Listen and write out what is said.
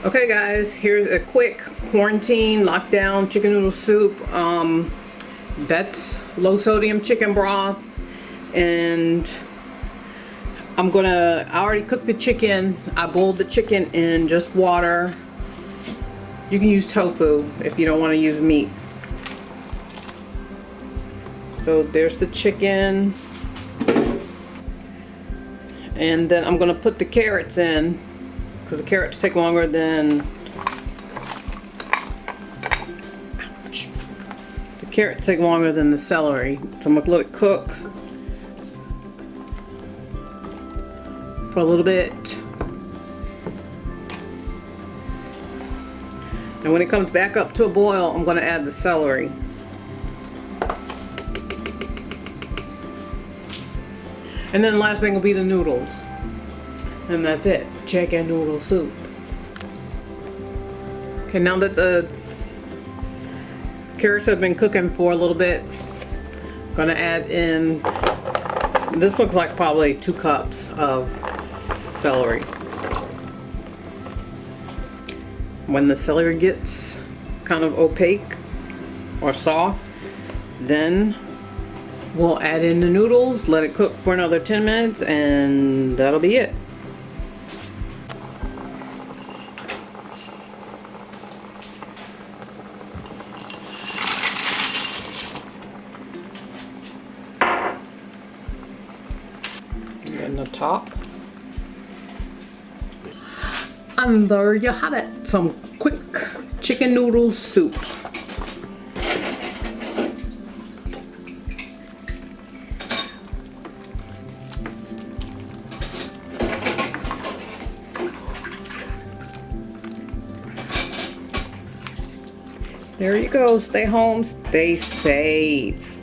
Okay guys, here's a quick quarantine lockdown chicken noodle soup. That's low sodium chicken broth, and I already cooked the chicken. I boiled the chicken in just water. You can use tofu if you don't want to use meat. So there's the chicken. And then I'm gonna put the carrots in, because the carrots take longer than, ouch. The carrots take longer than the celery. So I'm gonna let it cook for a little bit. And when it comes back up to a boil, I'm gonna add the celery. And then the last thing will be the noodles. And that's it. Chicken noodle soup. Okay, now that the carrots have been cooking for a little bit, I'm gonna add in, this looks like probably 2 cups of celery. When the celery gets kind of opaque or soft, then we'll add in the noodles, let it cook for another 10 minutes, and that'll be it. And the top. And there you have it. Some quick chicken noodle soup. There you go. Stay home, stay safe.